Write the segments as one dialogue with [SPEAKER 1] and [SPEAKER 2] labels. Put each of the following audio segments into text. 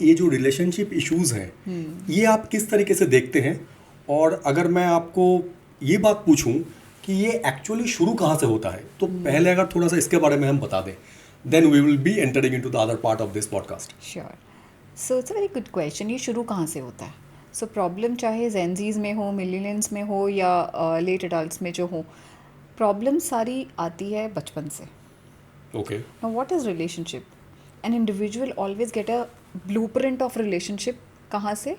[SPEAKER 1] ये जो relationship issues हैं ये आप किस तरीके से देखते हैं? और अगर मैं आपको ये बात पूछूं कि ये एक्चुअली शुरू कहाँ से होता है, तो पहले अगर थोड़ा सा इसके बारे में हम बता दें, then we will be entering into the other part of this podcast.
[SPEAKER 2] Sure. So it's a very good question, ये शुरू कहाँ से होता है? सो प्रॉब्लम चाहे जेनजीज में हो, मिलेनियल्स में हो या लेट एडल्ट्स में जो हो, प्रॉब्लम सारी आती है बचपन से।
[SPEAKER 1] Okay.
[SPEAKER 2] Now, what is relationship? An individual always get a blueprint of relationship कहाँ से?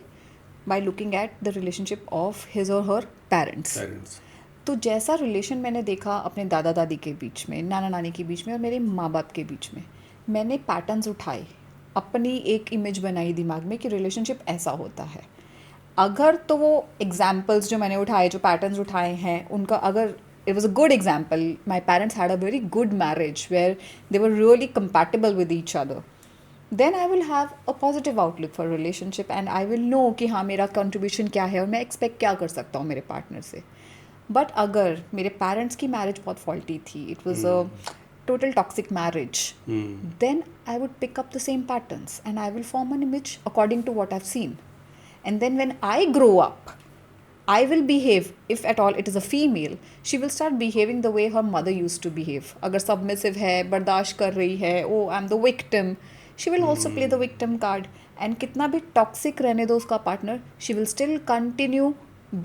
[SPEAKER 2] By looking at the relationship of his or her parents.
[SPEAKER 1] Parents.
[SPEAKER 2] तो जैसा रिलेशन मैंने देखा अपने दादा दादी के बीच में, नाना नानी के बीच में और मेरे माँ बाप के बीच में, मैंने पैटर्न्स उठाए, अपनी एक इमेज बनाई दिमाग में कि रिलेशनशिप ऐसा होता है। अगर तो वो एग्जाम्पल्स जो मैंने उठाए, जो पैटर्न्स उठाए हैं, उनका अगर it was a good example, my parents had a very good marriage where they were really compatible with each other, then I will have a positive outlook for relationship and I will know कि हाँ मेरा contribution क्या है और मैं expect क्या कर सकता हूँ मेरे partner से। But अगर मेरे parents की marriage बहुत faulty थी, it was a total toxic marriage, then I would pick up the same patterns and I will form an image according to what I've seen. And then when I grow up, I will behave, if at all it is a female, she will start behaving the way her mother used to behave. अगर submissive है, बर्दाश्त कर रही है, oh I'm the victim, she will also play the victim card. And कितना भी toxic रहने दो उसका partner, she will still continue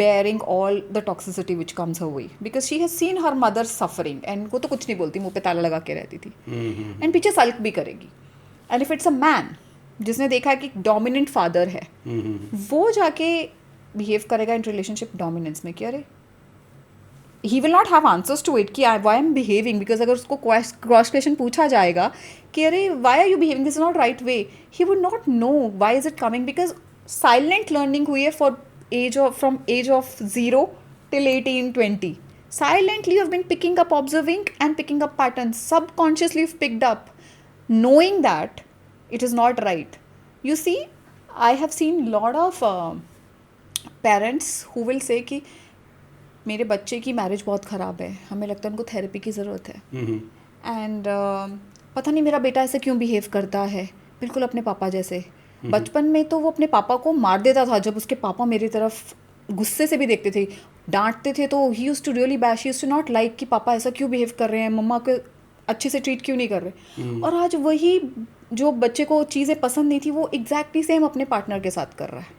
[SPEAKER 2] bearing all the toxicity which comes her way because she has seen her mother suffering and वो तो कुछ नहीं बोलती, मुंह पे ताला लगा के रहती थी and पीछे सल्क भी करेगी. And if it's a man जिसने देखा कि डोमिनेंट फादर है, वो जाके बिहेव करेगा इन रिलेशनशिप डोमिनेंस में कि अरे he will not have answers to it कि वाई एम बिहेविंग, बिकॉज अगर उसको क्रॉस क्वेश्चन पूछा जाएगा कि अरे why are you behaving this is not right way, he would not know why is it coming, because silent learning हुई है for age of from age of 0 till 18-20. Silently you've been picking up, observing and picking up patterns. Subconsciously you've picked up, knowing that it is not right. You see, I have seen lot of parents who will say कि मेरे बच्चे की marriage बहुत ख़राब है, हमें लगता है उनको थेरेपी की ज़रूरत है, एंड पता नहीं मेरा बेटा ऐसे क्यों बिहेव करता है, बिल्कुल अपने पापा जैसे। बचपन में तो वो अपने पापा को मार देता था, जब उसके पापा मेरी तरफ गुस्से से भी देखते थे, डांटते थे, तो he used to really bash, he used to not like कि पापा ऐसा क्यों बिहेव कर रहे हैं, मम्मा को अच्छे से ट्रीट क्यों नहीं कर रहे। और आज वही जो बच्चे को चीज़ें पसंद नहीं थी वो एग्जैक्टली सेम अपने पार्टनर के साथ कर रहा है।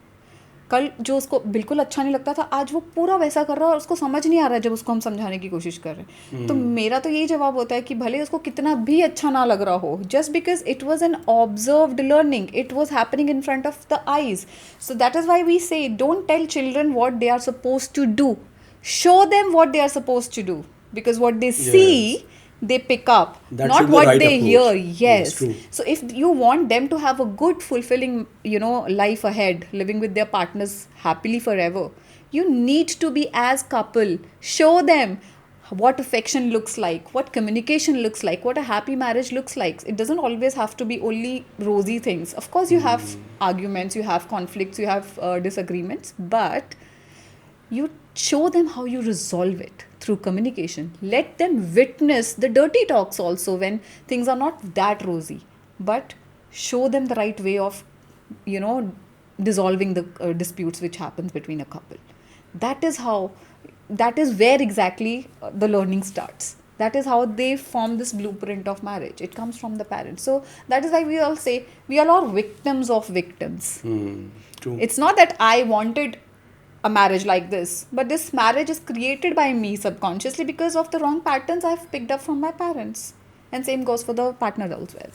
[SPEAKER 2] कल जो उसको बिल्कुल अच्छा नहीं लगता था, आज वो पूरा वैसा कर रहा है और उसको समझ नहीं आ रहा है जब उसको हम समझाने की कोशिश कर रहे हैं। तो मेरा तो यही जवाब होता है कि भले उसको कितना भी अच्छा ना लग रहा हो, just because it was an observed learning, it was happening in front of the eyes. So that is why we say don't tell children what they are suppose to do, show them what they are suppose to do, because what they see they pick up,
[SPEAKER 1] That
[SPEAKER 2] not
[SPEAKER 1] should be
[SPEAKER 2] what
[SPEAKER 1] right
[SPEAKER 2] they
[SPEAKER 1] approach.
[SPEAKER 2] hear.
[SPEAKER 1] Yes,
[SPEAKER 2] Yes.
[SPEAKER 1] true.
[SPEAKER 2] So if you want them to have a good, fulfilling, life ahead, living with their partners happily forever, you need to be as couple. Show them what affection looks like, what communication looks like, what a happy marriage looks like. It doesn't always have to be only rosy things. Of course, you have arguments, you have conflicts, you have disagreements, but you show them how you resolve it through communication. Let them witness the dirty talks also when things are not that rosy, but show them the right way of dissolving the disputes which happens between a couple. That is where exactly the learning starts. That is how they form this blueprint of marriage. It comes from the parents. So that is why we all say we all are victims of victims.
[SPEAKER 1] True.
[SPEAKER 2] It's not that I wanted a marriage like this, but this marriage is created by me subconsciously because of the wrong patterns I've picked up from my parents, and same goes for the partner as well.